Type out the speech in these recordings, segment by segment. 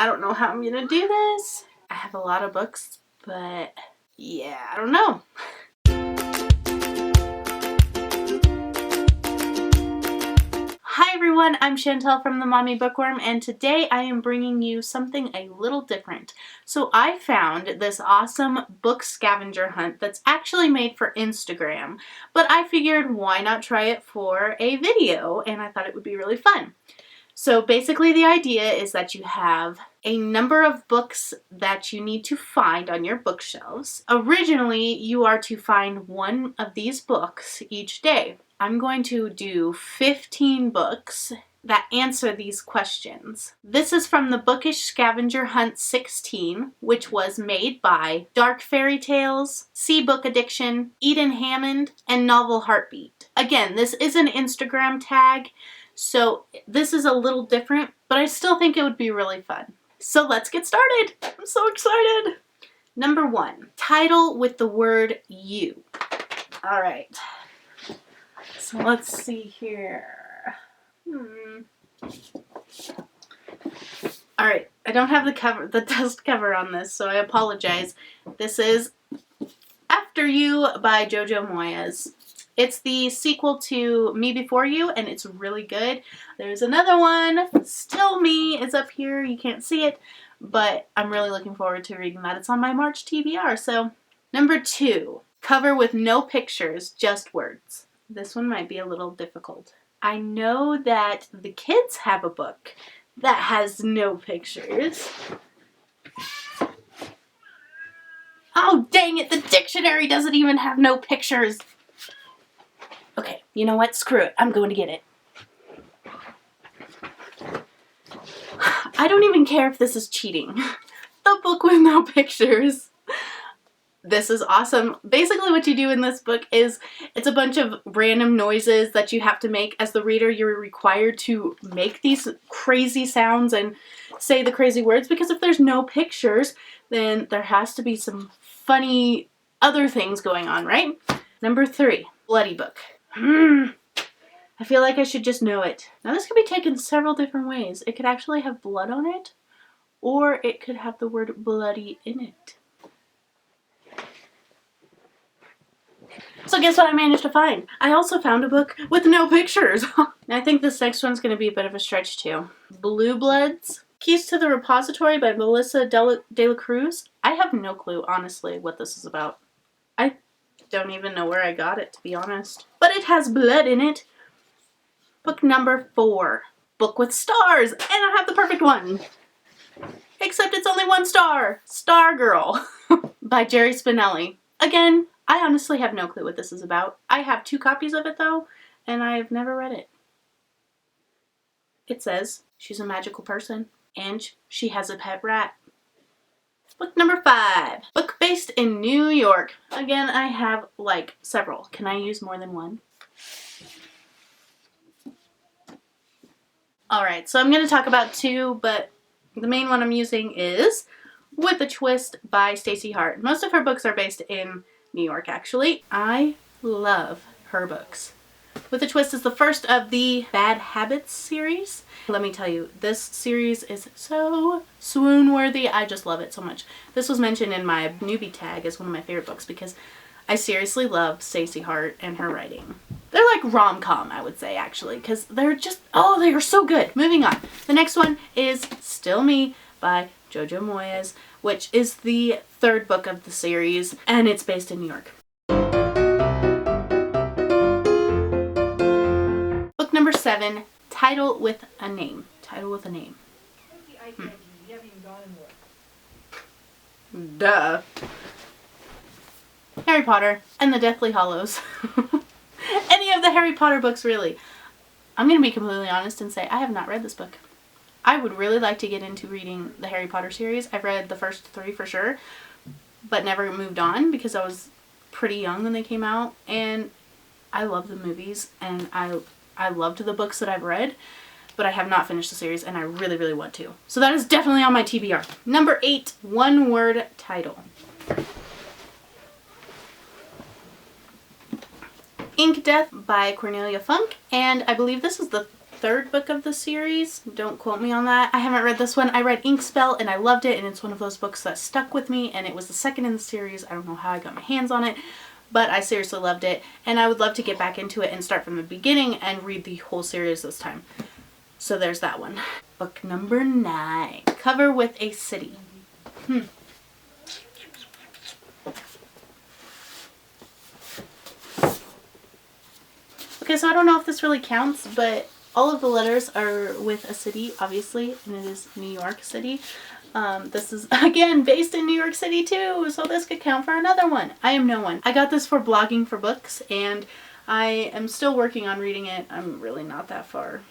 I don't know how I'm gonna do this. I have a lot of books, but yeah, I don't know. Hi everyone, I'm Chantel from the Mommy Bookworm, and today I am bringing you something a little different. So I found this awesome book scavenger hunt that's actually made for Instagram, but I figured why not try it for a video, and I thought it would be really fun. So basically the idea is that you have a number of books that you need to find on your bookshelves. Originally, you are to find one of these books each day. I'm going to do 15 books that answer these questions. This is from the Bookish Scavenger Hunt 16, which was made by Dark Fairy Tales, Sea Book Addiction, Eden Hammond, and Novel Heartbeat. Again, this is an Instagram tag, so this is a little different, but I still think it would be really fun. So let's get started. I'm so excited. Number 1, title with the word you. All right. So let's see here. All right, I don't have the dust cover on this, so I apologize. This is After You by Jojo Moyes. It's the sequel to Me Before You, and it's really good. There's another one, Still Me, is up here. You can't see it, but I'm really looking forward to reading that. It's on my March TBR. So, number 2, cover with no pictures, just words. This one might be a little difficult. I know that the kids have a book that has no pictures. Oh, dang it, the dictionary doesn't even have no pictures. Okay, you know what? Screw it. I'm going to get it. I don't even care if this is cheating. The book with no pictures. This is awesome. Basically what you do in this book is it's a bunch of random noises that you have to make. As the reader, you're required to make these crazy sounds and say the crazy words, because if there's no pictures, then there has to be some funny other things going on, right? Number 3, bloody book. I feel like I should just know it. Now this could be taken several different ways. It could actually have blood on it, or it could have the word bloody in it. So guess what I managed to find? I also found a book with no pictures. I think this next one's going to be a bit of a stretch too. Blue Bloods, Keys to the Repository by Melissa de la Cruz. I have no clue, honestly, what this is about. I don't even know where I got it, to be honest. But it has blood in it. Book number 4, book with stars, and I have the perfect one. Except it's only 1 star. Stargirl by Jerry Spinelli. Again, I honestly have no clue what this is about. I have 2 copies of it though, and I've never read it. It says she's a magical person, and she has a pet rat. Book number 5, book based in New York. Again, I have like several. Can I use more than one? Alright, so I'm going to talk about 2, but the main one I'm using is With a Twist by Stacey Hart. Most of her books are based in New York, actually. I love her books. With a Twist is the first of the Bad Habits series. Let me tell you, this series is so swoon-worthy. I just love it so much. This was mentioned in my newbie tag as one of my favorite books because I seriously love Stacey Hart and her writing. They're like rom-com, I would say, actually, because they're just, oh, they are so good. Moving on. The next one is Still Me by Jojo Moyes, which is the 3rd book of the series, and it's based in New York. Book number 7, title with a name. Title with a name. Duh. Harry Potter and the Deathly Hallows. Any of the Harry Potter books, really. I'm going to be completely honest and say I have not read this book. I would really like to get into reading the Harry Potter series. I've read the first 3 for sure, but never moved on because I was pretty young when they came out, and I love the movies, and I loved the books that I've read, but I have not finished the series, and I really, really want to. So that is definitely on my TBR. Number 8, one-word title. Ink Death by Cornelia Funk, and I believe this is the third book of the series. Don't quote me on that. I haven't read this one. I read Inkspell and I loved it, and it's one of those books that stuck with me, and it was the second in the series. I don't know how I got my hands on it, but I seriously loved it, and I would love to get back into it and start from the beginning and read the whole series this time. So there's that one. Book number 9. Cover with a City. Okay, so I don't know if this really counts, but all of the letters are with a city, obviously, and it is New York City. This is, again, based in New York City too, so this could count for another one. I am no one. I got this for blogging for books, and I am still working on reading it. I'm really not that far.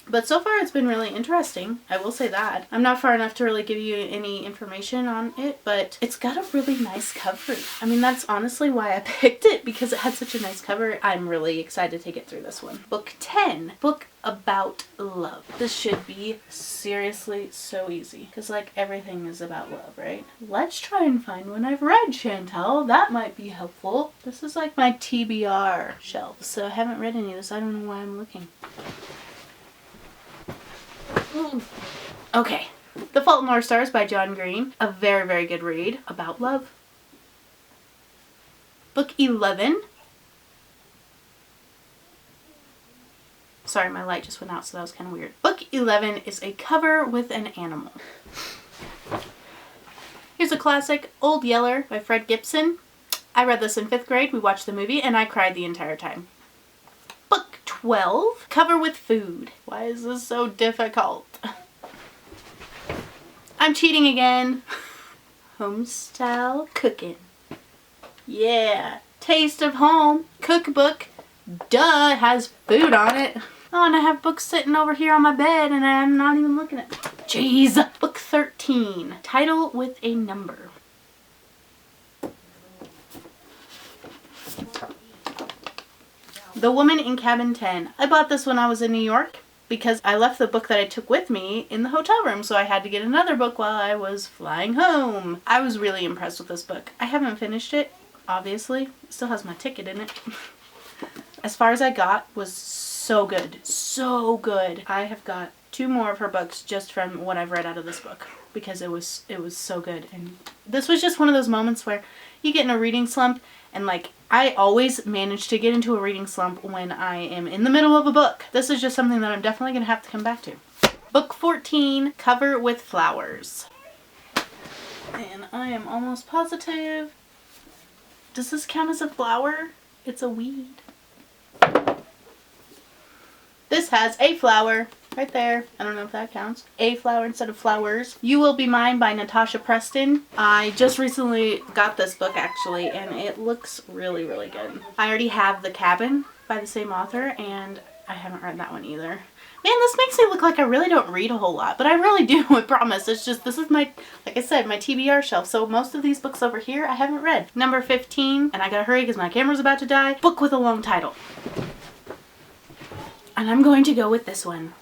But so far it's been really interesting, I will say that. I'm not far enough to really give you any information on it, but it's got a really nice cover. I mean, that's honestly why I picked it, because it had such a nice cover. I'm really excited to get through this one. Book 10, book about love. This should be seriously so easy, because like everything is about love, right? Let's try and find one I've read, Chantel. That might be helpful. This is like my TBR shelf, so I haven't read any of this. I don't know why I'm looking. Okay, The Fault in Our Stars by John Green. A very, very good read about love. Book 11. Sorry, my light just went out, so that was kind of weird. Book 11 is a cover with an animal. Here's a classic, Old Yeller by Fred Gibson. I read this in 5th grade. We watched the movie and I cried the entire time. Book 12, Cover with Food. Why is this so difficult? I'm cheating again. Homestyle Cooking. Yeah. Taste of Home. Cookbook. Duh, it has food on it. Oh, and I have books sitting over here on my bed and I'm not even looking at them. Jeez. Book 13. Title with a number. The Woman in Cabin 10. I bought this when I was in New York because I left the book that I took with me in the hotel room, so I had to get another book while I was flying home. I was really impressed with this book. I haven't finished it, obviously. It still has my ticket in it. As far as I got was so good. So good. I have got 2 more of her books just from what I've read out of this book because it was so good. And this was just one of those moments where you get in a reading slump, and like I always manage to get into a reading slump when I am in the middle of a book. This is just something that I'm definitely going to have to come back to. Book 14, Cover with Flowers. And I am almost positive. Does this count as a flower? It's a weed. This has a flower right there. I don't know if that counts. A flower instead of flowers. You Will Be Mine by Natasha Preston. I just recently got this book actually, and it looks really, really good. I already have The Cabin by the same author, and I haven't read that one either. Man, this makes me look like I really don't read a whole lot, but I really do, I promise. It's just, this is my, like I said, my TBR shelf, so most of these books over here I haven't read. Number 15, and I gotta hurry because my camera's about to die. Book with a long title. And I'm going to go with this one.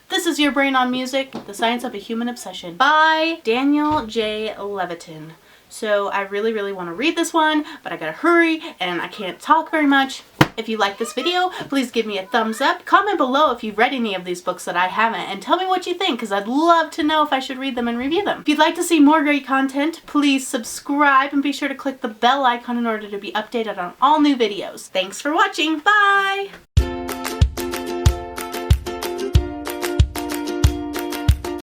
This is Your Brain on Music, The Science of a Human Obsession by Daniel J. Levitin. So I really, really want to read this one, but I gotta hurry and I can't talk very much. If you like this video, please give me a thumbs up. Comment below if you've read any of these books that I haven't, and tell me what you think, because I'd love to know if I should read them and review them. If you'd like to see more great content, please subscribe and be sure to click the bell icon in order to be updated on all new videos. Thanks for watching. Bye!